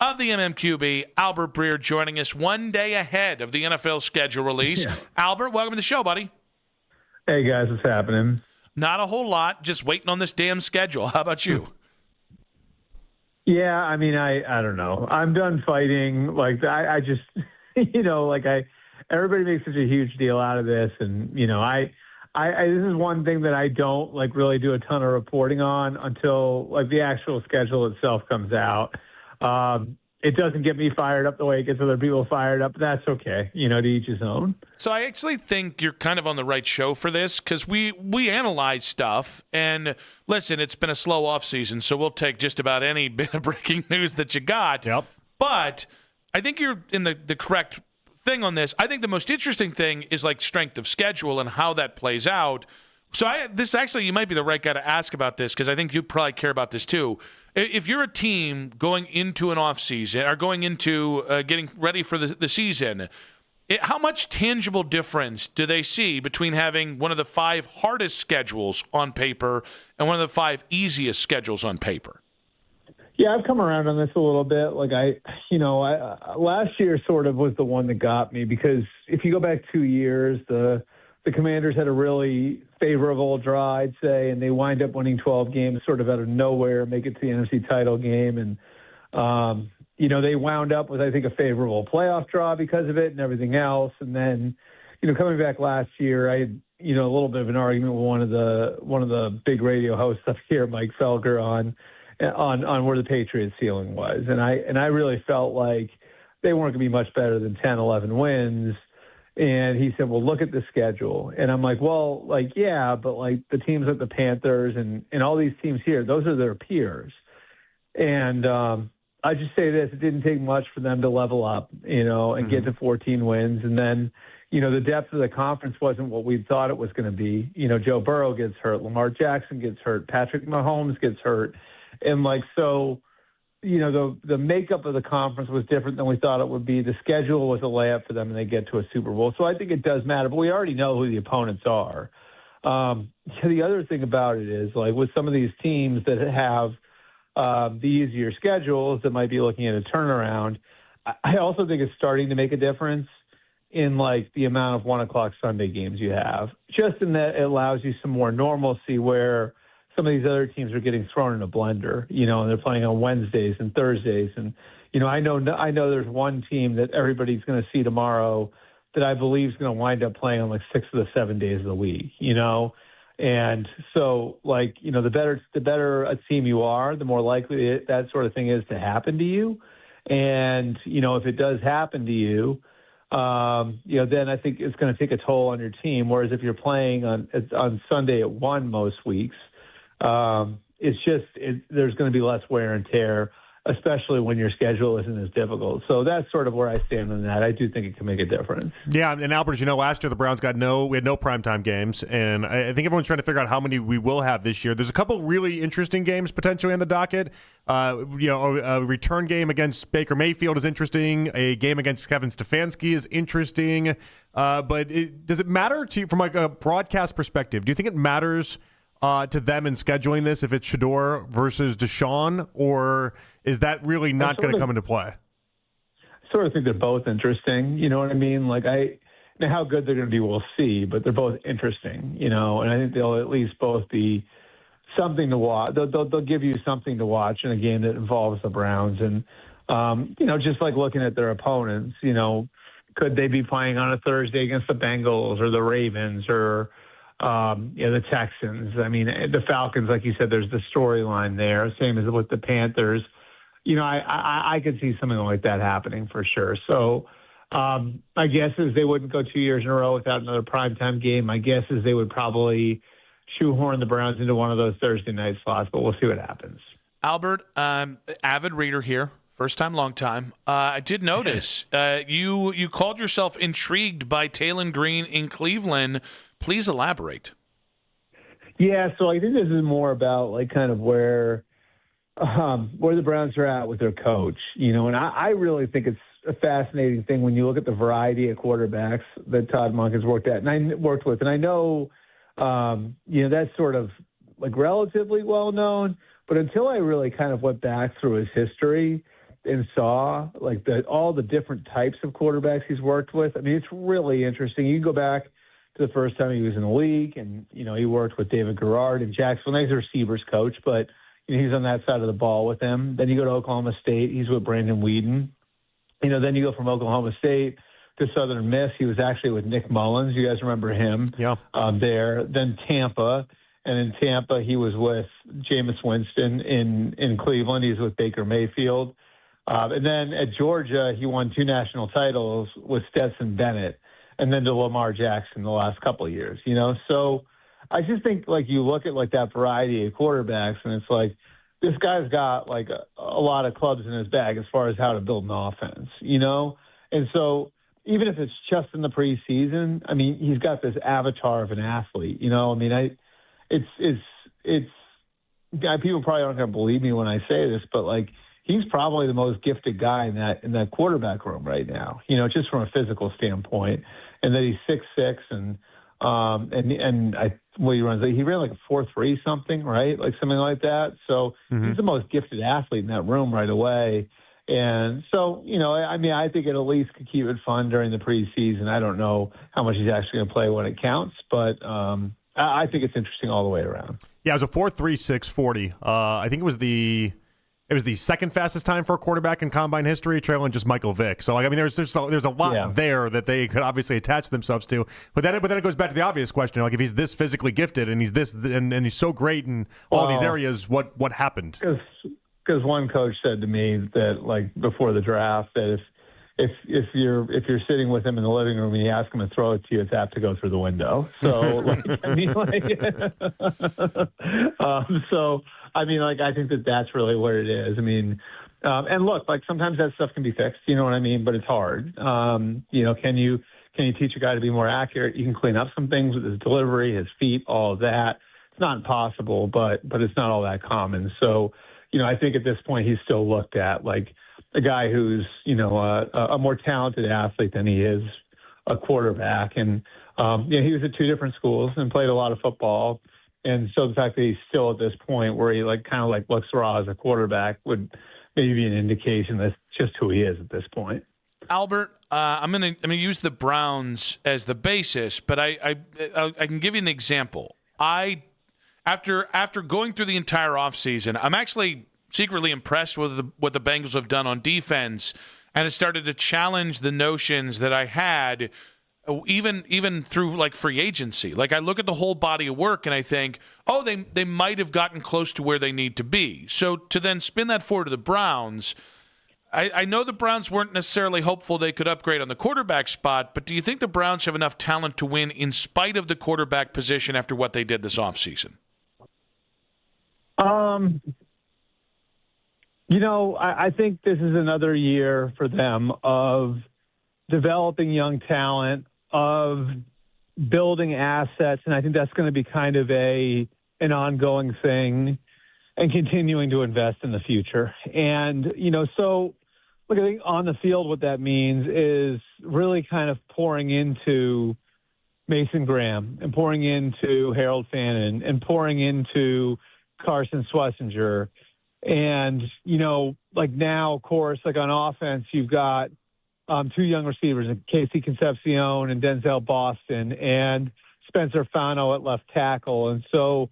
of the MMQB, Albert Breer, joining us one day ahead of the NFL schedule release. Yeah. Albert, welcome to the show, buddy. Hey, guys, what's happening? Not a whole lot, just waiting on this damn schedule. How about you? Yeah, I mean, I don't know. I'm done fighting. Like, I just, everybody makes such a huge deal out of this. And, this is one thing that I don't, really do a ton of reporting on until, the actual schedule itself comes out. It doesn't get me fired up the way it gets other people fired up. But that's okay, to each his own. So I actually think you're kind of on the right show for this because we analyze stuff. And listen, it's been a slow offseason, so we'll take just about any bit of breaking news that you got. Yep. But I think you're in the correct thing on this. I think the most interesting thing is strength of schedule and how that plays out. So you might be the right guy to ask about this because I think you probably care about this too. If you're a team going into an offseason or going into getting ready for the season, how much tangible difference do they see between having one of the 5 hardest schedules on paper and one of the 5 easiest schedules on paper? Yeah, I've come around on this a little bit. Last year sort of was the one that got me because if you go back 2 years, the Commanders had a really favorable draw, I'd say, and they wind up winning 12 games sort of out of nowhere, make it to the NFC title game. And, they wound up with, I think, a favorable playoff draw because of it and everything else. And then, coming back last year, I had, a little bit of an argument with one of the big radio hosts up here, Mike Felger, on where the Patriots ceiling was. And I really felt like they weren't going to be much better than 10, 11 wins. And he said, well, look at the schedule. And I'm like, well, yeah, but the teams like the Panthers and all these teams here, those are their peers. And I just say this, it didn't take much for them to level up, and get to 14 wins. And then, the depth of the conference wasn't what we thought it was going to be. Joe Burrow gets hurt, Lamar Jackson gets hurt, Patrick Mahomes gets hurt. And the makeup of the conference was different than we thought it would be. The schedule was a layup for them, and they get to a Super Bowl. So I think it does matter, but we already know who the opponents are. The other thing about it is, with some of these teams that have the easier schedules that might be looking at a turnaround, I also think it's starting to make a difference in, the amount of 1 o'clock Sunday games you have, just in that it allows you some more normalcy where some of these other teams are getting thrown in a blender, and they're playing on Wednesdays and Thursdays. And, I know there's one team that everybody's going to see tomorrow that I believe is going to wind up playing on 6 of the 7 days of the week, And so the better a team you are, the more likely that sort of thing is to happen to you. And, if it does happen to you, then I think it's going to take a toll on your team. Whereas if you're playing on Sunday at 1 most weeks, there's going to be less wear and tear, especially when your schedule isn't as difficult. So that's sort of where I stand on that. I do think it can make a difference. Yeah, and Albert, last year the Browns we had no primetime games, and I think everyone's trying to figure out how many we will have this year. There's a couple really interesting games potentially on the docket. A return game against Baker Mayfield is interesting. A game against Kevin Stefanski is interesting. But does it matter to you from a broadcast perspective? Do you think it matters to them in scheduling this if it's Shador versus Deshaun, or is that really not going to come into play? I sort of think they're both interesting. You know what I mean? Now how good they're going to be, we'll see, but they're both interesting, and I think they'll at least both be something to watch. They'll give you something to watch in a game that involves the Browns. And, just looking at their opponents, could they be playing on a Thursday against the Bengals or the Ravens or, the Texans? I mean, the Falcons, like you said, there's the storyline there, same as with the Panthers. I could see something like that happening for sure. So my guess is they wouldn't go 2 years in a row without another primetime game. My guess is they would probably shoehorn the Browns into one of those Thursday night slots, but we'll see what happens. Albert, avid reader here. First time, long time. I did notice you called yourself intrigued by Taylen Green in Cleveland. Please elaborate. Yeah, so I think this is more about kind of where the Browns are at with their coach, and I really think it's a fascinating thing when you look at the variety of quarterbacks that Todd Monken's worked with. And I know, that's sort of relatively well known, but until I really kind of went back through his history, and saw like all the different types of quarterbacks he's worked with, I mean, it's really interesting. You go back to the first time he was in the league, and he worked with David Garrard in Jacksonville. He's a receivers coach, but he's on that side of the ball with him. Then you go to Oklahoma State, he's with Brandon Weeden. Then you go from Oklahoma State to Southern Miss. He was actually with Nick Mullins. You guys remember him? Yeah. There. Then Tampa. And in Tampa, he was with Jameis Winston. In Cleveland, he's with Baker Mayfield. And then at Georgia, he won 2 national titles with Stetson Bennett, and then to Lamar Jackson the last couple of years, So I just think, like, you look at, like, that variety of quarterbacks, and it's like, this guy's got, like, a lot of clubs in his bag as far as how to build an offense, And so even if it's just in the preseason, I mean, he's got this avatar of an athlete, I mean, it's people probably aren't going to believe me when I say this, but, like, he's probably the most gifted guy in that quarterback room right now, just from a physical standpoint. And that he's 6'6", and he runs, he ran like a 4.3 something, right? Like something like that. So he's the most gifted athlete in that room right away. And so, I mean, I think it at least could keep it fun during the preseason. I don't know how much he's actually going to play when it counts, but I think it's interesting all the way around. Yeah, it was a 4.36 I think it was the second fastest time for a quarterback in combine history, trailing just Michael Vick. So, like, I mean, there's a lot there that they could obviously attach themselves to. But then it goes back to the obvious question: like, if he's this physically gifted and he's this and he's so great in all these areas, what happened? Because one coach said to me that, like, before the draft, that if you're sitting with him in the living room and you ask him to throw it to you, it's apt to go through the window. So, like, I mean, I think that's really what it is. I mean, and look, like, sometimes that stuff can be fixed, you know what I mean? But it's hard. Can you teach a guy to be more accurate? You can clean up some things with his delivery, his feet, all of that. It's not impossible, but it's not all that common. So, I think at this point he's still looked at like a guy who's, a more talented athlete than he is a quarterback. And, he was at 2 different schools and played a lot of football. And so the fact that he's still at this point where he kind of looks raw as a quarterback would maybe be an indication that's just who he is at this point. Albert, I'm gonna use the Browns as the basis, but I can give you an example. After going through the entire offseason, I'm actually secretly impressed with what the Bengals have done on defense, and it started to challenge the notions that I had even through like free agency. Like, I look at the whole body of work and I think, oh, they might have gotten close to where they need to be. So to then spin that forward to the Browns, I know the Browns weren't necessarily hopeful they could upgrade on the quarterback spot, but do you think the Browns have enough talent to win in spite of the quarterback position after what they did this offseason? I think this is another year for them of developing young talent, of building assets, and I think that's going to be kind of an ongoing thing, and continuing to invest in the future. And, so look, I think on the field what that means is really kind of pouring into Mason Graham and pouring into Harold Fannin and pouring into Carson Schlesinger. And, now, of course, on offense, you've got 2 young receivers, Casey Concepcion and Denzel Boston, and Spencer Fano at left tackle. And so,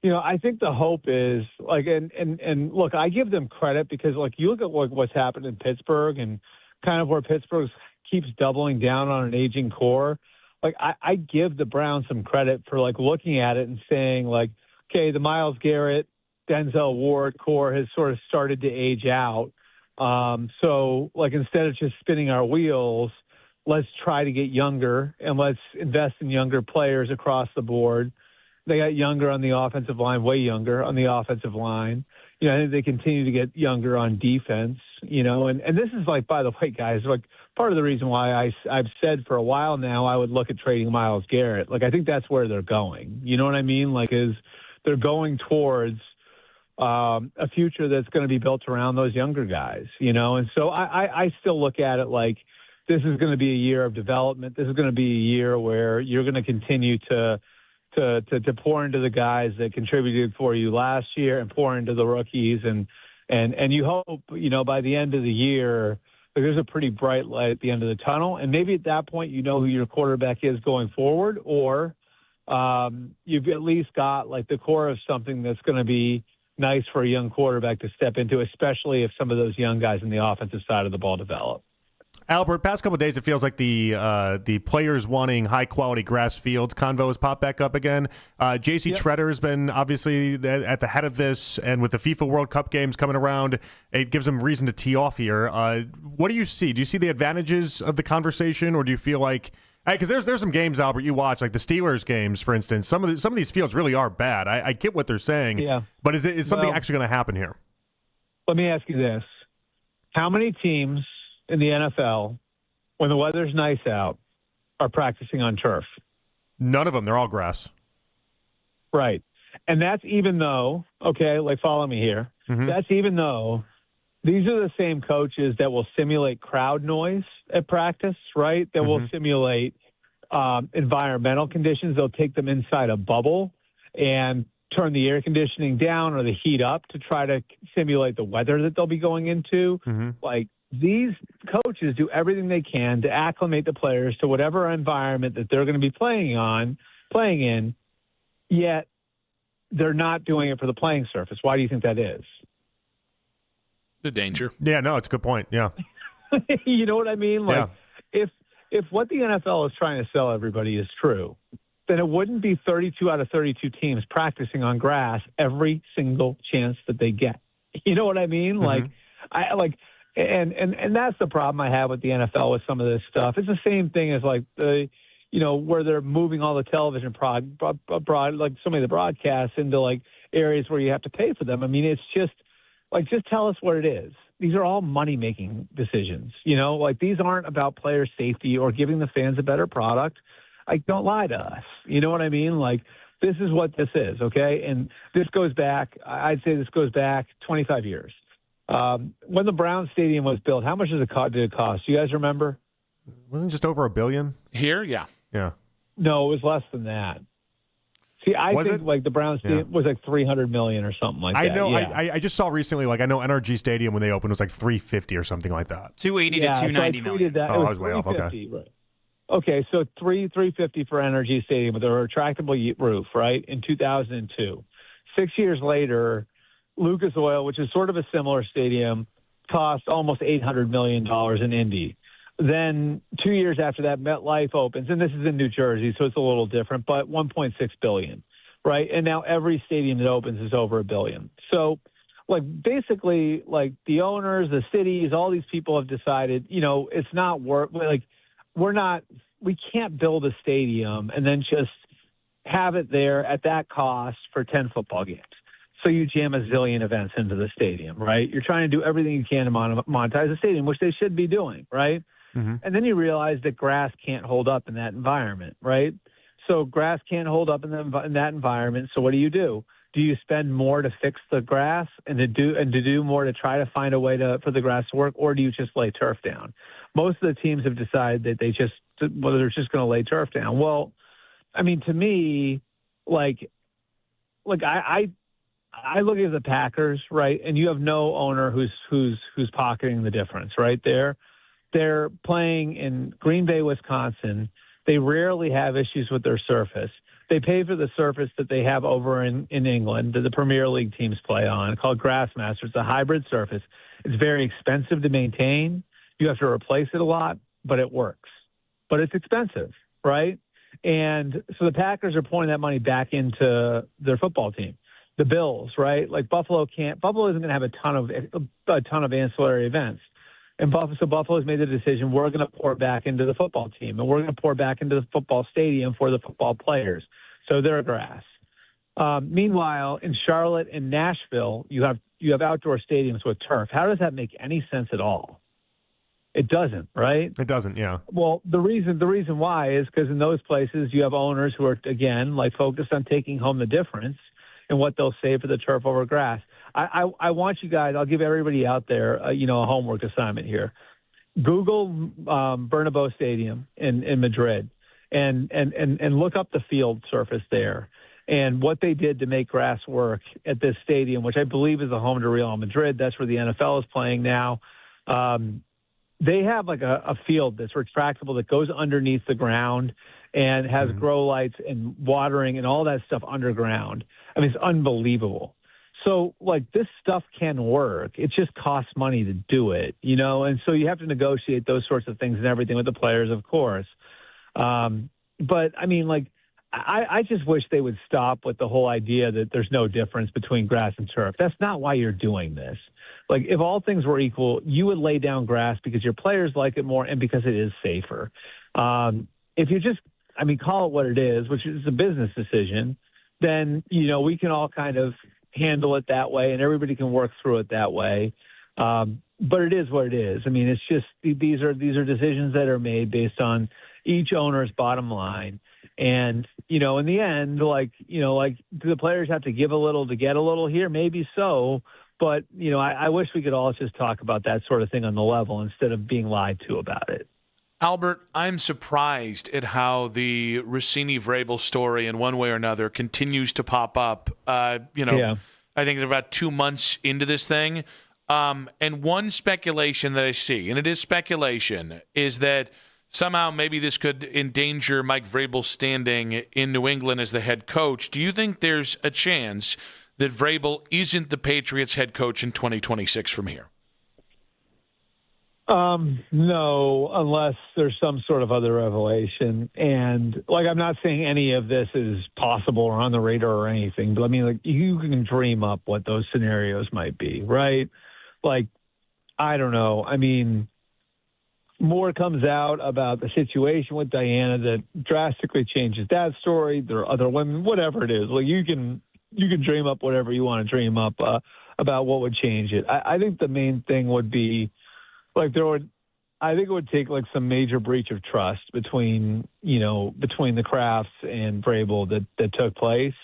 I think the hope is, and look, I give them credit because, you look at what's happened in Pittsburgh and kind of where Pittsburgh keeps doubling down on an aging core. I give the Browns some credit for, looking at it and saying, okay, the Myles Garrett, Denzel Ward core has sort of started to age out. So, instead of just spinning our wheels, let's try to get younger and let's invest in younger players across the board. They got younger on the offensive line, way younger on the offensive line. I think they continue to get younger on defense, and this is by the way, guys, part of the reason why I've said for a while now I would look at trading Myles Garrett. I think that's where they're going. You know what I mean? Is they're going towards a future that's going to be built around those younger guys, And so I still look at it this is going to be a year of development. This is going to be a year where you're going to continue to pour into the guys that contributed for you last year and pour into the rookies. And And you hope, by the end of the year, there's a pretty bright light at the end of the tunnel. And maybe at that point, who your quarterback is going forward, or you've at least got like the core of something that's going to be nice for a young quarterback to step into, especially if some of those young guys in the offensive side of the ball develop. Albert, past couple of days, it feels like the players wanting high-quality grass fields convo has popped back up again. J.C. Treader has been obviously at the head of this, and with the FIFA World Cup games coming around, it gives them reason to tee off here. What do you see? Do you see the advantages of the conversation, or do you feel like – because there's some games, Albert, you watch, like the Steelers games, for instance. Some of these fields really are bad. I get what they're saying, but is something actually going to happen here? Let me ask you this. How many teams – in the NFL, when the weather's nice out, are practicing on turf? None of them. They're all grass. Right. And that's even though, follow me here. Mm-hmm. That's even though these are the same coaches that will simulate crowd noise at practice, right? That will simulate environmental conditions. They'll take them inside a bubble and turn the air conditioning down or the heat up to try to simulate the weather that they'll be going into. These coaches do everything they can to acclimate the players to whatever environment that they're going to be playing in, yet they're not doing it for the playing surface. Why do you think that is? The danger. Yeah, no, it's a good point. Yeah. You know what I mean? If what the NFL is trying to sell everybody is true, then it wouldn't be 32 out of 32 teams practicing on grass every single chance that they get. You know what I mean? And that's the problem I have with the NFL with some of this stuff. It's the same thing as where they're moving all the television like so many of the broadcasts into areas where you have to pay for them. I mean, it's just tell us what it is. These are all money-making decisions. These aren't about player safety or giving the fans a better product. Don't lie to us. You know what I mean? This is what this is, okay? And this goes back 25 years. When the Browns Stadium was built, how much did it cost? You guys remember? Wasn't it just over $1 billion? Here? Yeah. No, it was less than that. See, I think the Browns Stadium was $300 million or something like that. I know. Yeah. I just saw recently, I know NRG Stadium when they opened was $350 or something like that. 280 to 290 million. That. I was way off. Okay. Right. Okay, so $350 for NRG Stadium with a retractable roof, right? In 2002. 6 years later, Lucas Oil, which is sort of a similar stadium, cost almost $800 million in Indy. Then 2 years after that, MetLife opens, and this is in New Jersey, so it's a little different, but $1.6 billion, right? And now every stadium that opens is over $1 billion. So, basically, the owners, the cities, all these people have decided, it's not worth, we can't build a stadium and then just have it there at that cost for 10 football games. So you jam a zillion events into the stadium, right? You're trying to do everything you can to monetize the stadium, which they should be doing, right? Mm-hmm. And then you realize that grass can't hold up in that environment, right? So grass can't hold up in that environment. So what do? Do you spend more to fix the grass and to do more to try to find a way for the grass to work, or do you just lay turf down? Most of the teams have decided that they're just going to lay turf down. Well, I mean, to me, I look at the Packers, right, and you have no owner who's pocketing the difference, right? They're playing in Green Bay, Wisconsin. They rarely have issues with their surface. They pay for the surface that they have over in England that the Premier League teams play on, called Grassmaster. It's a hybrid surface. It's very expensive to maintain. You have to replace it a lot, but it works. But it's expensive, right? And so the Packers are pouring that money back into their football team. The Bills, right? Buffalo isn't going to have a ton of ancillary events. And Buffalo's made the decision, we're going to pour back into the football team, and we're going to pour back into the football stadium for the football players. So they're grass. Meanwhile, in Charlotte and Nashville, you have outdoor stadiums with turf. How does that make any sense at all? It doesn't, right? It doesn't, yeah. Well, the reason why is because in those places you have owners who are, again, focused on taking home the difference and what they'll save for the turf over grass. I want you guys, I'll give everybody out there, a homework assignment here. Google Bernabeu Stadium in Madrid and look up the field surface there And what they did to make grass work at this stadium, which I believe is the home to Real Madrid, that's where the NFL is playing now. They have like a field that's retractable that goes underneath the ground and has grow lights and watering and all that stuff underground. I mean, it's unbelievable. So, like, this stuff can work. It just costs money to do it, you know? And so you have to negotiate those sorts of things and everything with the players, of course. But, I mean, like, I just wish they would stop with the whole idea that there's no difference between grass and turf. That's not why you're doing this. Like, if all things were equal, you would lay down grass because your players like it more and because it is safer. If you just, I mean, call it what it is, which is a business decision, then, you know, we can all kind of handle it that way and everybody can work through it that way. But it is what it is. I mean, it's just these are decisions that are made based on each owner's bottom line. And, you know, in the end, like, you know, like, do the players have to give a little to get a little here? Maybe so. But, you know, I wish we could all just talk about that sort of thing on the level instead of being lied to about it. Albert, I'm surprised at how the Rossini-Vrabel story in one way or another continues to pop up. I think it's about 2 months into this thing. And one speculation that I see, and it is speculation, is that somehow maybe this could endanger Mike Vrabel's standing in New England as the head coach. Do you think there's a chance that Vrabel isn't the Patriots head coach in 2026 from here? No, unless there's some sort of other revelation. And, like, I'm not saying any of this is possible or on the radar or anything, but I mean, like, you can dream up what those scenarios might be, right? Like, I don't know. I mean, more comes out about the situation with Diana that drastically changes that story. There are other women, whatever it is. Like, you can dream up whatever you want to dream up about what would change it. I think the main thing would be, like, I think it would take like some major breach of trust between the Crafts and Vrabel that took place.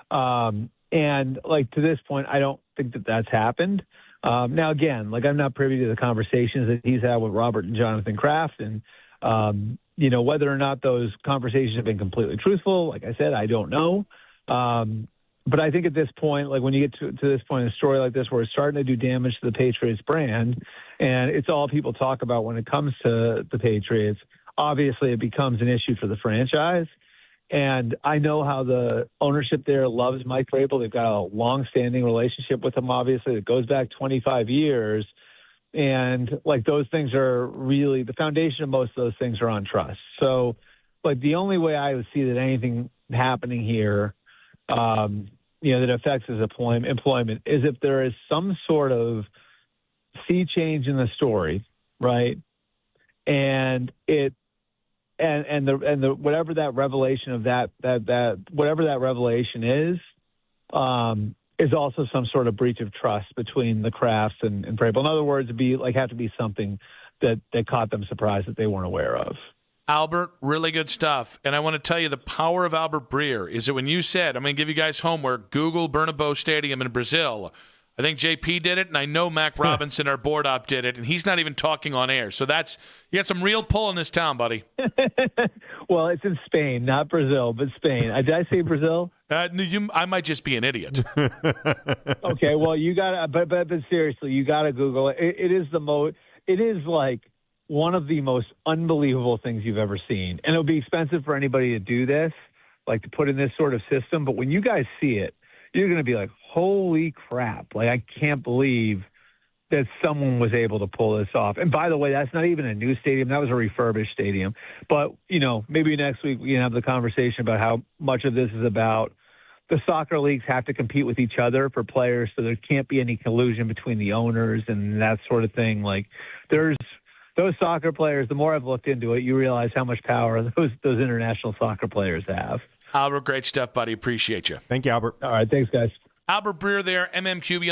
And, like, to this point, I don't think that that's happened. Now, again, like, I'm not privy to the conversations that he's had with Robert and Jonathan Kraft, and whether or not those conversations have been completely truthful. Like I said, I don't know. But I think at this point, like, when you get to this point in a story like this where it's starting to do damage to the Patriots brand, and it's all people talk about when it comes to the Patriots, obviously it becomes an issue for the franchise. And I know how the ownership there loves Mike Vrabel. They've got a long-standing relationship with him, obviously. It goes back 25 years. And, like, those things are really – the foundation of most of those things are on trust. So, like, the only way I would see that anything happening here that affects his employment is if there is some sort of sea change in the story, right? And it and the whatever that revelation of that whatever that revelation is also some sort of breach of trust between the Crafts and Vrabel. In other words, have to be something that caught them surprised that they weren't aware of. Albert, really good stuff. And I want to tell you the power of Albert Breer is that when you said, I'm going to give you guys homework, Google Bernabeu Stadium in Brazil. I think JP did it, and I know Mac Robinson, our board op, did it, and he's not even talking on air. So you got some real pull in this town, buddy. Well, it's in Spain, not Brazil, but Spain. Did I say Brazil? I might just be an idiot. Okay, well, you got to, but seriously, you got to Google it. It is like one of the most unbelievable things you've ever seen. And it'll be expensive for anybody to do this, like to put in this sort of system. But when you guys see it, you're going to be like, holy crap. Like, I can't believe that someone was able to pull this off. And by the way, that's not even a new stadium. That was a refurbished stadium. But, maybe next week we can have the conversation about how much of this is about the soccer leagues have to compete with each other for players. So there can't be any collusion between the owners and that sort of thing. Like, there's those soccer players, the more I've looked into it, you realize how much power those international soccer players have. Albert, great stuff, buddy. Appreciate you. Thank you, Albert. All right. Thanks, guys. Albert Breer there, MMQB